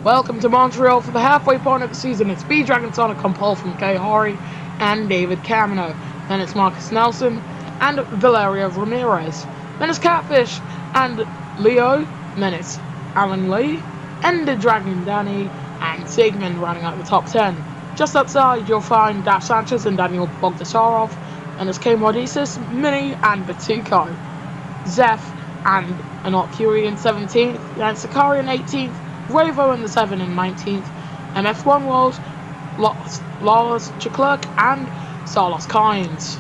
Welcome to Montreal for the halfway point of the season. It's B-Dragon Sonic on pole from Kay Hori and David Camino. Then it's Marcus Nelson and Valerio Ramirez. Then it's Catfish and Leo. Then it's Alan Lee, Ender Dragon Danny, and Sigmund running out the top 10. Just outside you'll find Dav Sanchez and Daniel Bogdasarov. And it's K Mordisis, Mini, and Batuko. Zeph and Anokuri in 17th. Then it's Sakari in 18th. Ravo in the 7 and 19th, MF1 World, Lars Chiklerk, and Salos Kynes.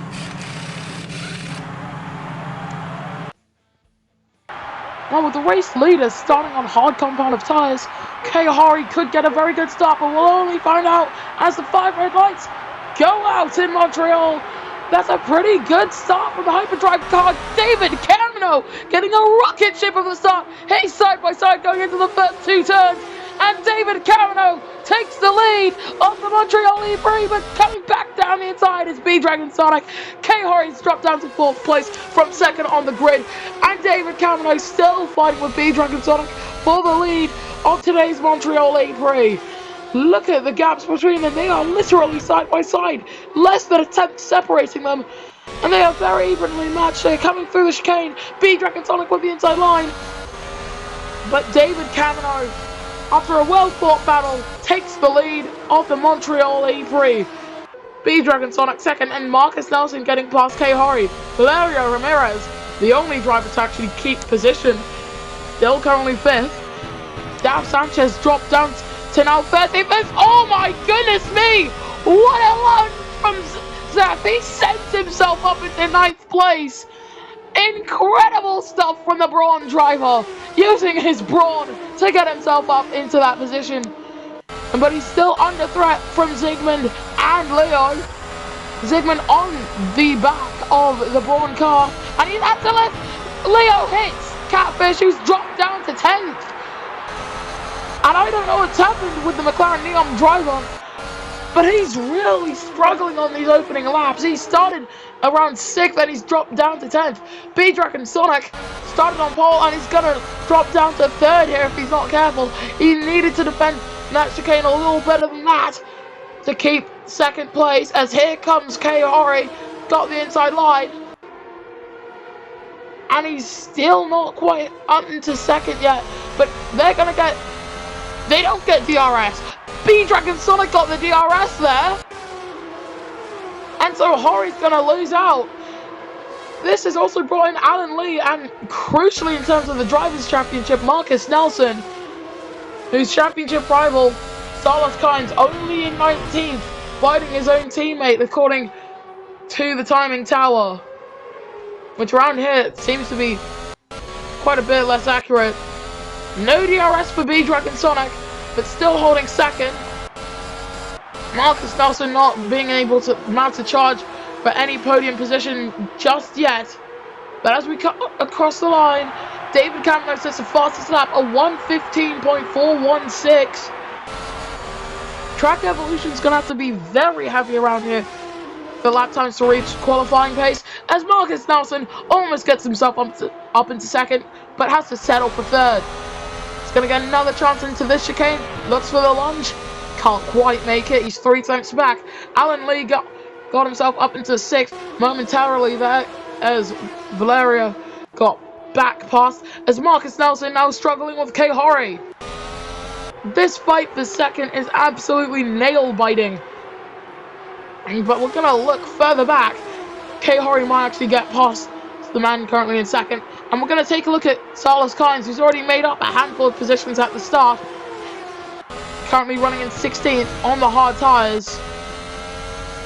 Now with the race leaders starting on hard compound of tyres, Kay Hori could get a very good start, but we'll only find out as the 5 red lights go out in Montreal. That's a pretty good start from the hyperdrive car. David Camino getting a rocket ship of the start. He's side by side going into the first 2 turns. And David Camino takes the lead of the Montreal Prix, but coming back down the inside is B-Dragon Sonic. Kay Hori's dropped down to 4th place from 2nd on the grid. And David Camino still fighting with B-Dragon Sonic for the lead of today's Montreal Prix. Look at the gaps between them. They are literally side by side. Less than a tenth separating them. And they are very evenly matched. They're coming through the chicane. B-Dragon Sonic with the inside line. But David Camino, after a well-fought battle, takes the lead of the Montreal Prix. B-Dragon Sonic 2nd and Marcus Nelson getting past Kay Hori. Valerio Ramirez, the only driver to actually keep position, still currently 5th. Dav Sanchez dropped down to now 35th. Oh my goodness me! What a lunge from Zeph. He sends himself up into 9th place. Incredible stuff from the Brawn driver, using his Brawn to get himself up into that position. But he's still under threat from Sigmund and Leo. Sigmund on the back of the Brawn car, and he's at the left. Leo hits Catfish, who's dropped down to 10th. And I don't know what's happened with the McLaren Neon driver, but he's really struggling on these opening laps. He started around 6th and he's dropped down to 10th. B-Dragon Sonic started on pole and he's going to drop down to 3rd here if he's not careful. He needed to defend that chicane a little better than that to keep 2nd place, as here comes Kay Hori, got the inside line. And he's still not quite up into 2nd yet, but they're going to get... They don't get DRS. B-Dragon Sonic got the DRS there. And so Hori's going to lose out. This has also brought in Alan Lee and, crucially in terms of the Drivers' Championship, Marcus Nelson, whose championship rival, Salos Kynes, only in 19th, fighting his own teammate according to the timing tower, which around here seems to be quite a bit less accurate. No DRS for B-Dragon Sonic, but still holding 2nd. Marcus Nelson not being able to mount a charge for any podium position just yet. But as we cut across the line, David Camino sets the fastest lap, a 1:15.416. Track Evolution's going to have to be very heavy around here for lap times to reach qualifying pace, as Marcus Nelson almost gets himself up into 2nd, but has to settle for 3rd. Gonna get another chance into this chicane, looks for the lunge, can't quite make it, he's 3 tenths back. Alan Lee got himself up into 6th momentarily there, as Valeria got back past, as Marcus Nelson now struggling with Kay Hori. This fight for 2nd is absolutely nail-biting, but we're gonna look further back. Kay Hori might actually get past the man currently in 2nd. And we're going to take a look at Salos Kynes, who's already made up a handful of positions at the start. Currently running in 16th on the hard tyres.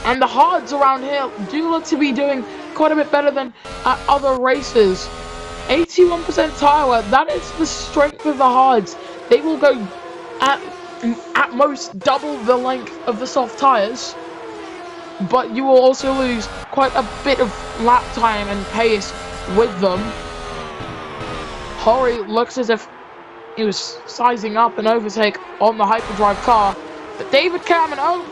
And the hards around here do look to be doing quite a bit better than at other races. 81% tyre wear, that is the strength of the hards. They will go at most double the length of the soft tyres. But you will also lose quite a bit of lap time and pace with them. Hori looks as if he was sizing up an overtake on the hyperdrive car. But David Camino,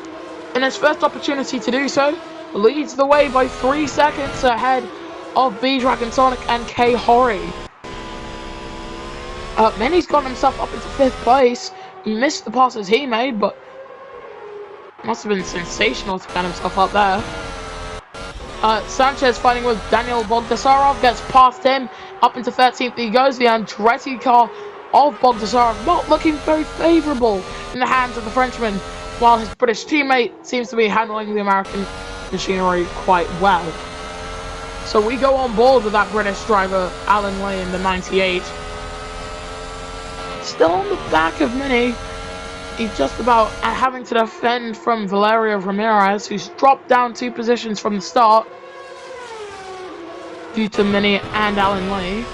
in his first opportunity to do so, leads the way by 3 seconds ahead of B-Dragon Sonic and Kay Hori. Manny's got himself up into 5th place, missed the passes he made, but must have been sensational to get himself up there. Sanchez fighting with Daniel Bogdasarov, gets past him, up into 13th he goes. The Andretti car of Bogdasarov not looking very favourable in the hands of the Frenchman, while his British teammate seems to be handling the American machinery quite well. So we go on board with that British driver, Alan Way, in the 98. Still on the back of Mini. He's just about having to defend from Valerio Ramirez, who's dropped down 2 positions from the start due to Mini and Alan Lee.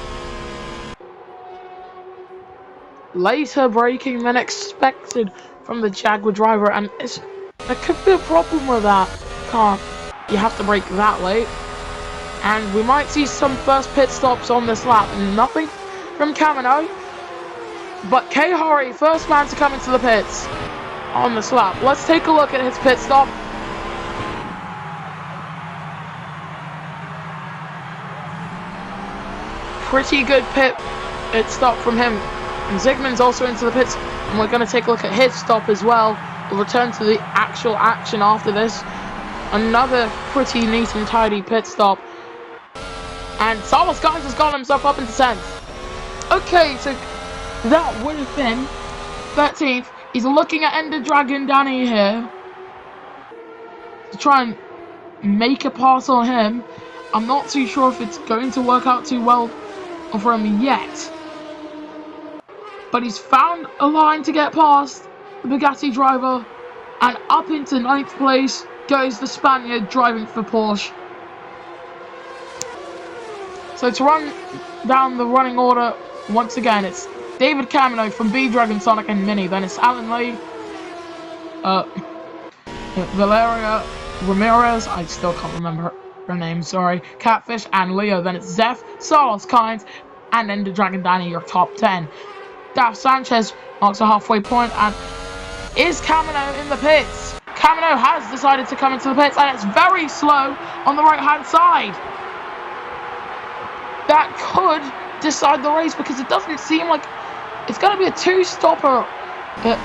Later braking than expected from the Jaguar driver, and there could be a problem with that car. You have to brake that late. And we might see some first pit stops on this lap. Nothing from Camino. But K-Hori, first man to come into the pits on this lap. Let's take a look at his pit stop. Pretty good pit stop from him. And Zygmunt's also into the pits. And we're going to take a look at his stop as well. We'll return to the actual action after this. Another pretty neat and tidy pit stop. And Carlos Sainz has got himself up into 10th. Okay, so that would have been 13th. He's looking at Ender Dragon Danny here to try and make a pass on him. I'm not too sure if it's going to work out too well for him yet. But he's found a line to get past the Bugatti driver. And up into 9th place goes the Spaniard driving for Porsche. So to run down the running order once again, it's David Camino from B-Dragon, Sonic and Mini. Then it's Alan Lee, Valeria Ramirez, I still can't remember her name, sorry, Catfish and Leo. Then it's Zeph, Carlos Sainz, and Ender Dragon Danny, your top 10. Daf Sanchez marks a halfway point, and is Camino in the pits? Camino has decided to come into the pits, and it's very slow on the right-hand side. That could decide the race, because it doesn't seem like it's going to be a 2-stopper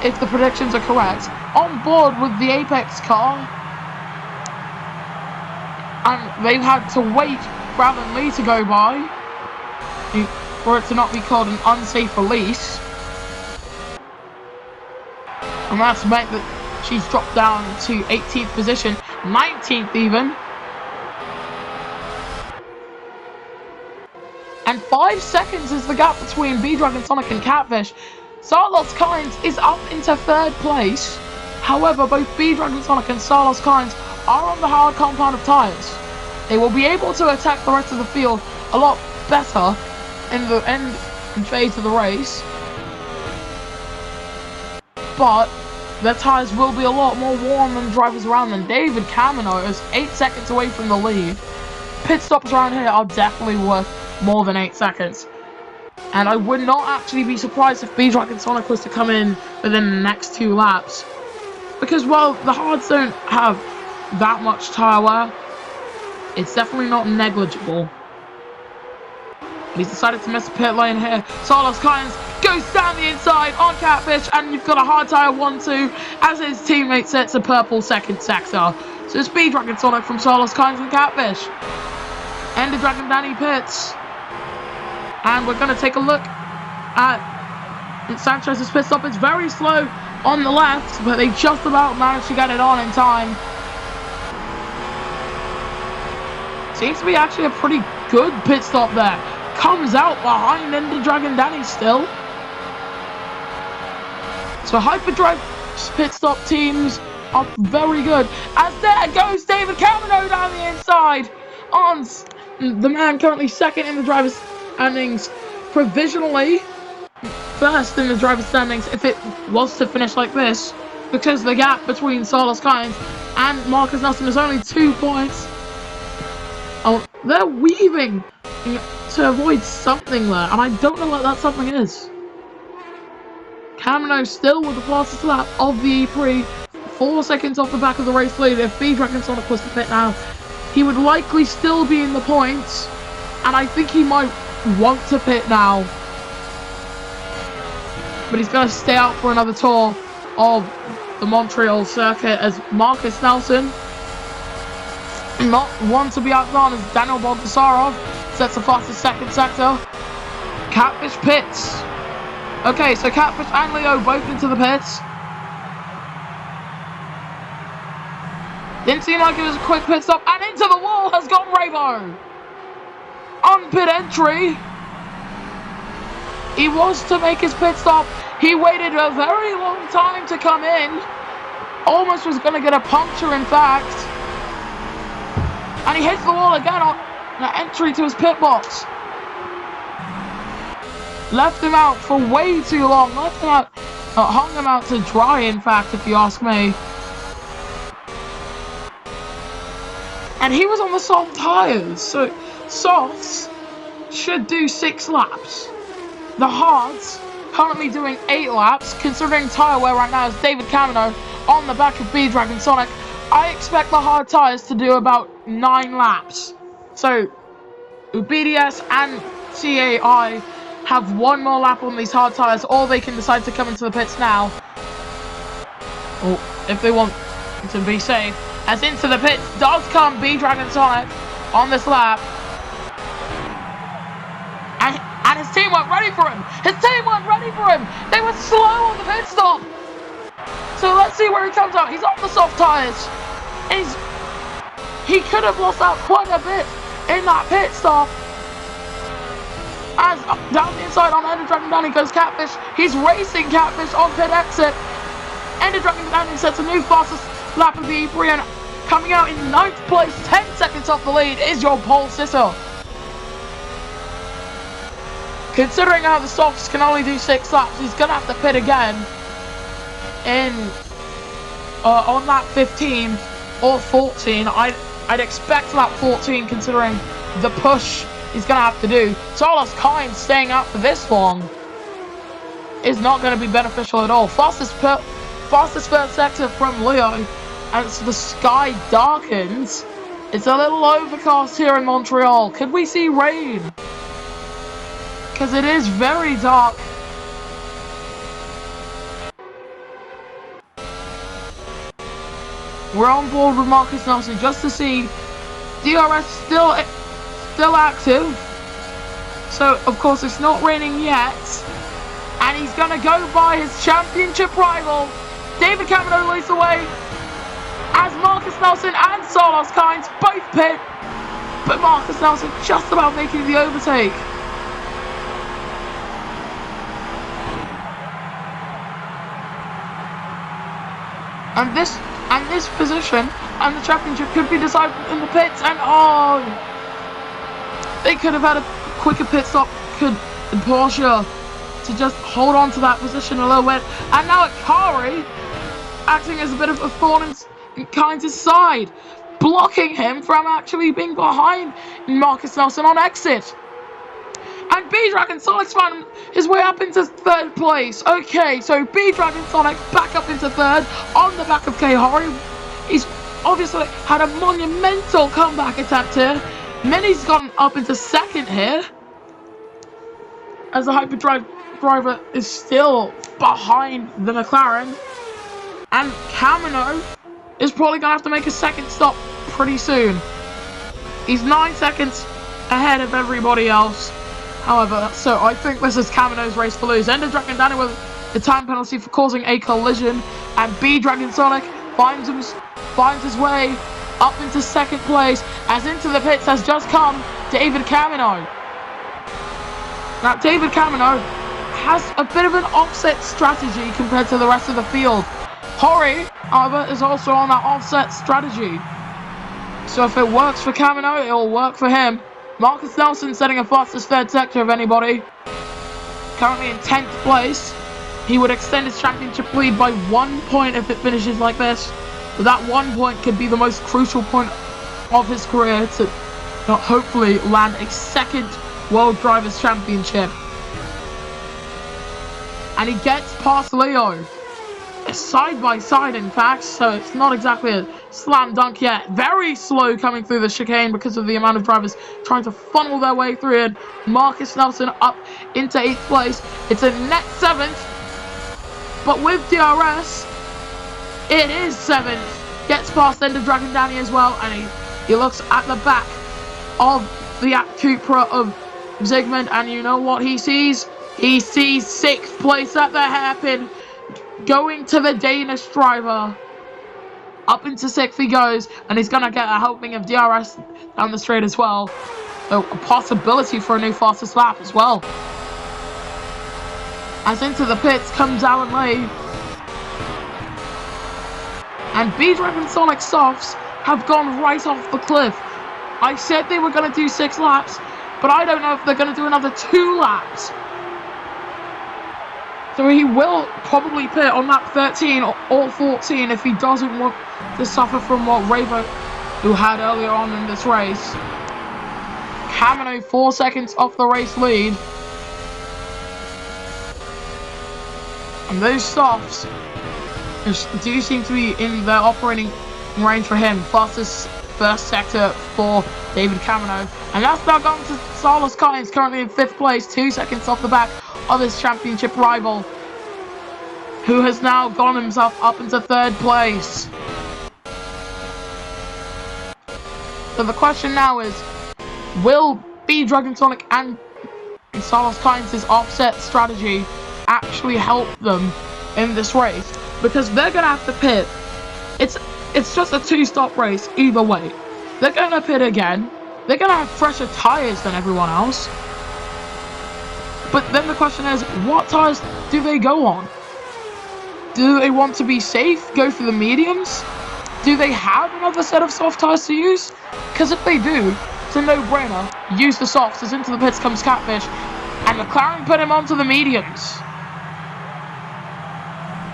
if the predictions are correct. On board with the Apex car, and they've had to wait for Alan Lee to go by for it to not be called an unsafe release, and that's meant that she's dropped down to 18th position, 19th even. And 5 seconds is the gap between B-Dragon, Sonic and Catfish. Carlos Sainz is up into 3rd place. However, both B-Dragon, Sonic and Carlos Sainz are on the hard compound of tyres. They will be able to attack the rest of the field a lot better in the end and phase of the race. But their tyres will be a lot more warm than drivers around them. David Camino is 8 seconds away from the lead. Pit stops around here are definitely worth more than 8 seconds. And I would not actually be surprised if B-Dragon Sonic was to come in within the next 2 laps. Because while the hards don't have that much tyre wear, it's definitely not negligible. But he's decided to miss the pit lane here. Carlos Sainz goes down the inside on Catfish, and you've got a hard tyre 1-2 as his teammate sets a purple 2nd sector. So it's B-Dragon Sonic from Carlos Sainz and Catfish. Ender Dragon Danny pits. And we're going to take a look at Sanchez's pit stop. It's very slow on the left, but they just about managed to get it on in time. Seems to be actually a pretty good pit stop there. Comes out behind Ender Dragon Danny still. So Hyperdrive's pit stop teams are very good. As there goes David Camino down the inside on the man currently 2nd in the driver's standings, provisionally 1st in the driver's standings if it was to finish like this, because the gap between Carlos Sainz and Marcus Nelson is only 2 points. Oh, they're weaving to avoid something there, and I don't know what that something is. Camino still with the fastest lap of the Prix, 4 seconds off the back of the race leader. If B-Dragon Sonic was to pit now, he would likely still be in the points, and I think he might want to pit now. but he's going to stay out for another tour of the Montreal circuit as Marcus Nelson, not one to be outdone, as Daniel Bogdasarov sets the fastest second sector. Catfish pits. Okay, so Catfish and Leo both into the pits. Didn't seem like it was a quick pit stop, and into the wall has gone Rabo. On pit entry. He was to make his pit stop. He waited a very long time to come in. Almost was going to get a puncture, in fact. And he hits the wall again on the entry to his pit box. Left him out for way too long. Left him out, hung him out to dry, in fact, if you ask me. And he was on the soft tyres, so softs should do 6 laps. The hards currently doing 8 laps, considering tyre wear right now is David Camino on the back of B-Dragon Sonic. I expect the hard tyres to do about 9 laps. So, BDS and CAI have 1 more lap on these hard tyres, or they can decide to come into the pits now. Or if they want to be safe. As into the pits does come B-Dragon Sonic on this lap. And his team weren't ready for him. His team weren't ready for him. They were slow on the pit stop. So let's see where he comes out. He's on the soft tyres. He could have lost out quite a bit in that pit stop. As down the inside on Ender Dragon Danny goes Catfish. He's racing Catfish on pit exit. Ender Dragon Danny sets a new fastest lap of the Prix, and coming out in 9th place, 10 seconds off the lead, is your pole sitter. Considering how the softs can only do 6 laps, he's going to have to pit again on lap 15 or 14. I'd expect lap 14, considering the push he's going to have to do. Solos Kind staying out for this long is not going to be beneficial at all. Fastest first sector from Leo, and so the sky darkens. It's a little overcast here in Montreal. Could we see rain? Because it is very dark. We're on board with Marcus Nelson just to see DRS still active. So, of course, it's not raining yet. And he's going to go by his championship rival. David Camino leads the way as Marcus Nelson and Solos Kynes both pit. But Marcus Nelson just about making the overtake. And this position and the championship could be decided in the pits, and they could have had a quicker pit stop, could Porsche, to just hold on to that position a little bit. And now Akari acting as a bit of a thorn in Kynes' side, blocking him from actually being behind Marcus Nelson on exit. And B-Dragon Sonic's found his way up into 3rd place. Okay, so B-Dragon Sonic back up into 3rd on the back of K-Hori. He's obviously had a monumental comeback attempt here. Minnie's gotten up into 2nd here, as the Hyperdrive driver is still behind the McLaren. And Camino is probably going to have to make a 2nd stop pretty soon. He's 9 seconds ahead of everybody else. However, so I think this is Camino's race to lose. Ender Dragon Danny with the time penalty for causing a collision, and B-Dragon Sonic finds his way up into 2nd place, as into the pits has just come David Camino. Now, David Camino has a bit of an offset strategy compared to the rest of the field. Hori, however, is also on that offset strategy. So if it works for Camino, it will work for him. Marcus Nelson setting a fastest 3rd sector of anybody. Currently in 10th place. He would extend his championship lead by 1 point if it finishes like this. But that 1 point could be the most crucial point of his career to hopefully land a 2nd World Drivers' Championship. And he gets past Leo. Side by side, in fact, so it's not exactly a slam dunk yet. Very slow coming through the chicane because of the amount of drivers trying to funnel their way through it. Marcus Nelson up into 8th place. It's a net 7th But with DRS, it is 7th. Gets past End of Dragon Danny as well, and he looks at the back of the Cupra of Zygmunt, and you know what he sees? He sees 6th place at the hairpin, going to the Danish driver. Up into 6th he goes, and he's going to get a helping of DRS down the straight as well. So a possibility for a new fastest lap as well. As into the pits comes Alan Lee. And B-Dragon Sonic Softs have gone right off the cliff. I said they were going to do 6 laps, but I don't know if they're going to do another 2 laps. So he will probably pit on lap 13 or 14 if he doesn't want to suffer from what Raver, who had earlier on in this race. Kamino 4 seconds off the race lead. And those softs do seem to be in their operating range for him. Fastest first sector for David Kamino. And that's now gone to Salas Kynes, currently in 5th place, 2 seconds off the back of his championship rival, who has now gone himself up into 3rd place. So the question now is, will B-Dragon Sonic and Salas Kynes' offset strategy actually help them in this race? Because they're going to have to pit. It's just a 2-stop race either way. They're going to pit again. They're going to have fresher tyres than everyone else. But then the question is, what tyres do they go on? Do they want to be safe, go for the mediums? Do they have another set of soft tyres to use? Because if they do, it's a no-brainer. Use the softs. As into the pits comes Catfish, and McLaren put him onto the mediums.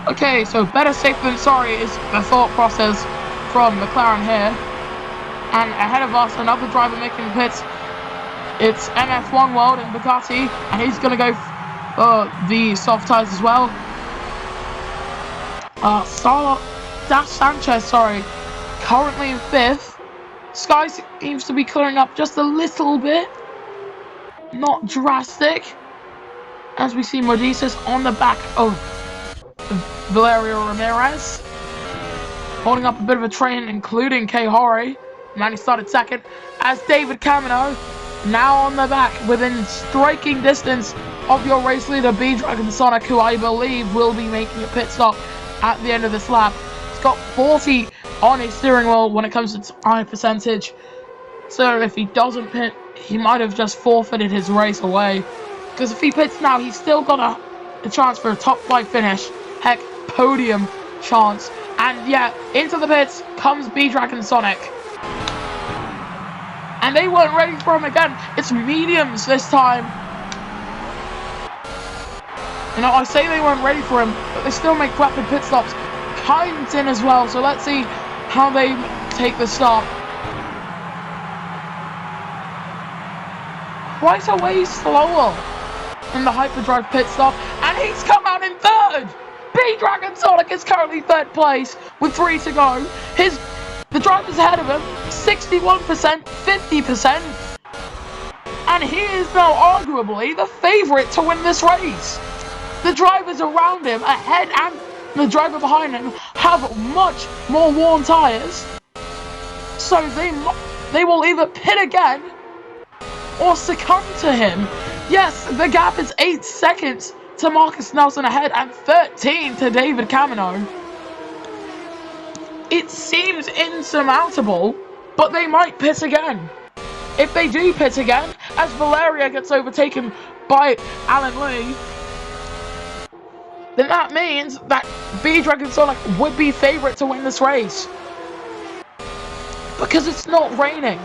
Okay, so better safe than sorry is the thought process from McLaren here. And ahead of us, another driver making the pits. It's MF1 World and Bugatti, and he's going to go for the soft tyres as well. Sanchez, currently in 5th. Sky seems to be clearing up just a little bit. Not drastic. As we see Modestus on the back of Valerio Ramirez. Holding up a bit of a train, including K. Hori. And he started 2nd. As David Kamino, now on the back, within striking distance of your race leader, B-Dragon Sonic, who I believe will be making a pit stop at the end of this lap. He's got 40 on his steering wheel when it comes to tire percentage. So if he doesn't pit, he might have just forfeited his race away. Because if he pits now, he's still got a chance for a top 5 finish. Heck, podium chance. And yeah, into the pits comes B-Dragon Sonic. And they weren't ready for him again. It's mediums this time. You know, I say they weren't ready for him, but they still make rapid pit stops. Kynes in as well, so let's see how they take the stop. Quite a way slower in the hyperdrive pit stop, and he's come out in 3rd. B-Dragon Sonic is currently 3rd place with 3 to go. The drivers ahead of him, 61%, 50%. And he is now arguably the favourite to win this race. The drivers around him, ahead and the driver behind him, have much more worn tyres. So they will either pit again or succumb to him. Yes, the gap is 8 seconds to Marcus Nelson ahead and 13 to David Kamino. It seems insurmountable, but they might pit again. If they do pit again, as Valeria gets overtaken by Alan Lee, then that means that B-Dragon Sonic would be favourite to win this race. Because it's not raining.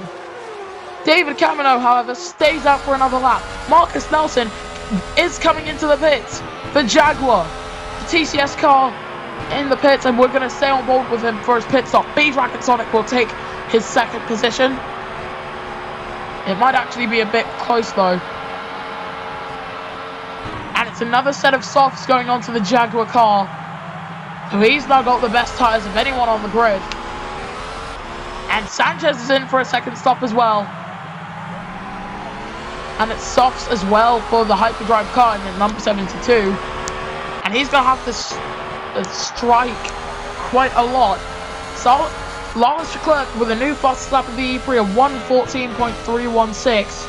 David Kamino, however, stays out for another lap. Marcus Nelson is coming into the pits for Jaguar. The TCS car in the pits, and we're going to stay on board with him for his pit stop. B-Dragon Sonic will take his 2nd position. It might actually be a bit close though. And it's another set of softs going on to the Jaguar car. So he's now got the best tyres of anyone on the grid. And Sanchez is in for a 2nd stop as well. And it's softs as well for the hyperdrive car in the number 72. And he's going to have to strike quite a lot. So, Lawrence Leclerc with a new fastest lap of the Prix of 1:14.316.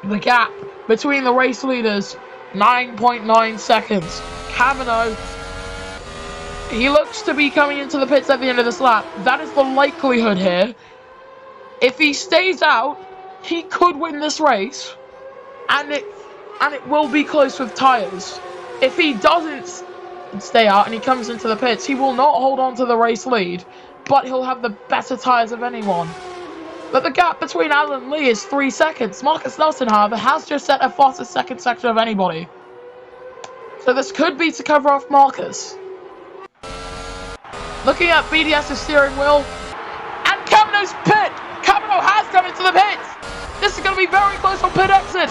The gap between the race leaders, 9.9 seconds. Kavanaugh, he looks to be coming into the pits at the end of this lap. That is the likelihood here. If he stays out, he could win this race, and it will be close with tyres. If he doesn't stay out and he comes into the pits, he will not hold on to the race lead, but he'll have the better tyres of anyone. But the gap between Alan and Lee is 3 seconds. Marcus Nelson, however, has just set a fastest second section of anybody. So this could be to cover off Marcus. Looking at BDS's steering wheel, and Kavanaugh's pit! Kavanaugh has come into the pits! This is going to be very close on pit exit.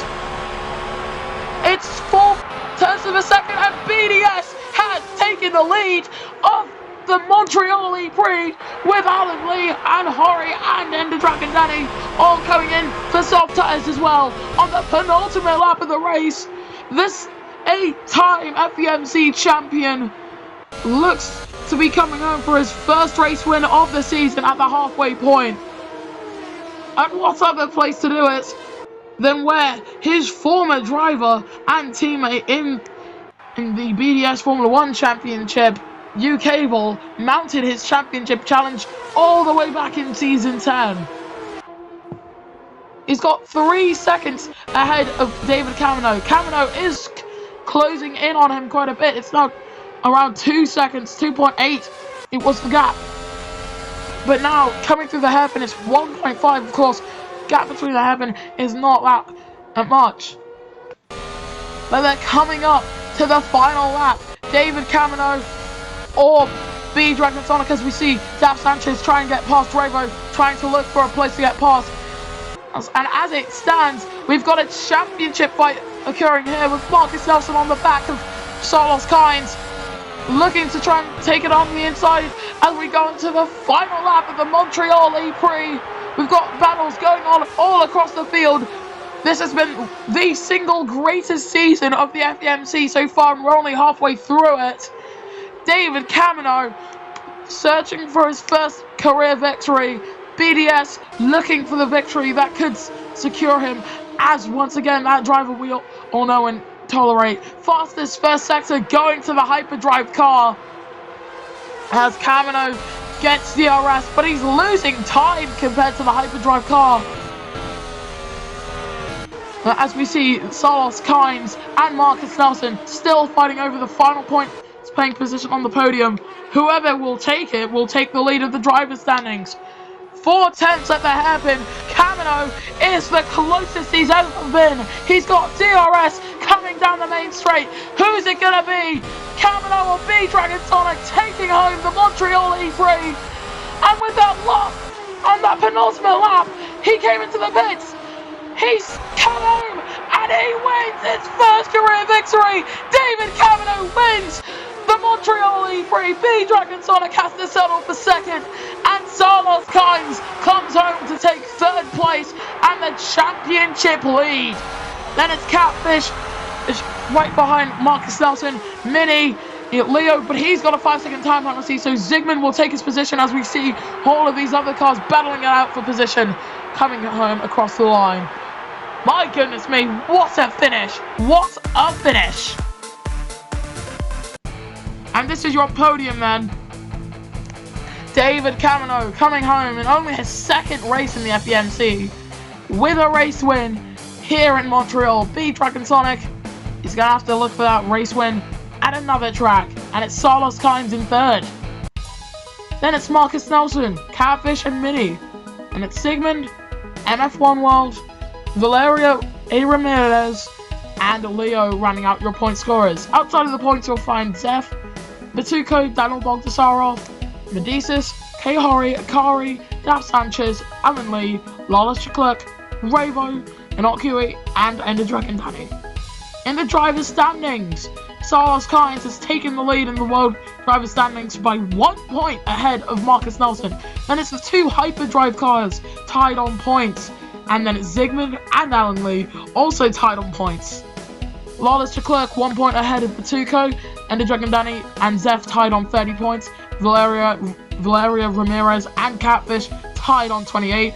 It's 4/10 of a second, and BDS has taken the lead of the Montreal Prix with Alan Lee and Hori and Ender Dragon Danny all coming in for soft tyres as well on the penultimate lap of the race. This 8-time FEMC champion looks to be coming home for his first race win of the season at the halfway point. And what other place to do it than where his former driver and teammate in the BDS Formula 1 Championship, UK Ball, mounted his championship challenge all the way back in Season 10. He's got 3 seconds ahead of David Kavanaugh. Kavanaugh is closing in on him quite a bit. It's now around 2 seconds, 2.8. It was the gap. But now, coming through the hairpin, it's 1.5, of course. Gap between the hairpin is not that much. But they're coming up to the final lap. David Kavanaugh or B Dragon Sonic, as we see Daf Sanchez try and get past Revo, trying to look for a place to get past. And as it stands, we've got a championship fight occurring here with Marcus Nelson on the back of Carlos Sainz, looking to try and take it on the inside as we go into the final lap of the Montreal Prix. We've got battles going on all across the field. This has been the single greatest season of the FEMC so far, and we're only halfway through it. David Kavanaugh searching for his first career victory. BDS looking for the victory that could secure him as, once again, that driver we all know and tolerate. Fastest first sector going to the hyperdrive car as Kavanaugh gets DRS, but he's losing time compared to the hyperdrive car. As we see Carlos Sainz and Marcus Nelson still fighting over the final point playing position on the podium. Whoever will take it will take the lead of the driver's standings. 4/10 at the hairpin. Kavanaugh is the closest he's ever been. He's got DRS coming down the main straight. Who's it gonna be? Kavanaugh or B Dragon Sonic taking home the Montreal Prix. And with that loss on that penultimate lap, he came into the pits. He's come home and he wins his first career victory. David Kavanaugh wins the Montreal Prix. B Dragon Sonic has to settle for second, and Carlos Sainz comes home to take third place and the championship lead. Then it's Catfish is right behind Marcus Nelson, Mini, Leo, but he's got a 5-second time penalty, so Zygmunt will take his position as we see all of these other cars battling it out for position, coming home across the line. My goodness me, what a finish! What a finish! And this is your podium then. David Kavanaugh coming home in only his second race in the FEMC with a race win here in Montreal. B Dragon Sonic is going to have to look for that race win at another track, and it's Carlos Sainz in third. Then it's Marcus Nelson, Catfish and Mini, and it's Zygmunt, MF1 World, Valerio A. Ramirez, and Leo rounding out your point scorers. Outside of the points you'll find Zeph, Batuko, Daniel Bogdasarov, Medicis, K. Hori, Akari, Daf Sanchez, Alan Lee, Lawless Leclerc, Revo, Inokui, and Ender Dragon Danny. In the driver's standings, Carlos Sainz has taken the lead in the world driver's standings by 1 point ahead of Marcus Nelson. Then it's the two hyperdrive cars tied on points. And then it's Zygmunt and Alan Lee also tied on points. Lawless Leclerc 1 point ahead of Batuco, Ender Dragon Danny and Zeph tied on 30 points. Valeria Ramirez and Catfish tied on 28.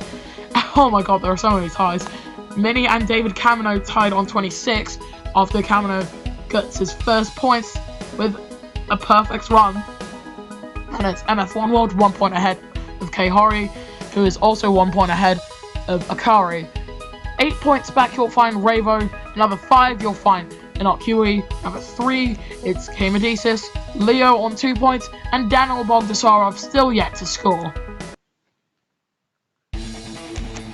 Oh my god, there are so many ties. Minnie and David Camino tied on 26 after Camino gets his first points with a perfect run. And it's MF1 World 1 point ahead of Keihori, who is also 1 point ahead of Akari. 8 points back you'll find Ravo, another 5 you'll find Inokui, number 3 it's Kamadesis, Leo on 2 points, and Daniel Bogdasarov still yet to score.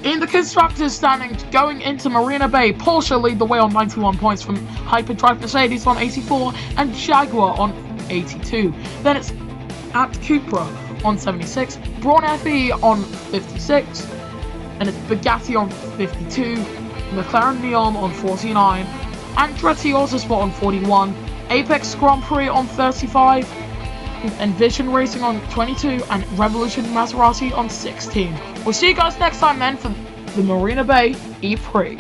In the constructors standings, going into Marina Bay, Porsche lead the way on 91 points from Hyperdrive Mercedes on 84 and Jaguar on 82. Then it's at Cupra on 76, Braun FE on 56, and it's Bugatti on 52, McLaren Neon on 49, Andretti Autosport on 41, Apex Grand Prix on 35, Envision Racing on 22, and Revolution Maserati on 16. We'll see you guys next time then for the Marina Bay E-Prix.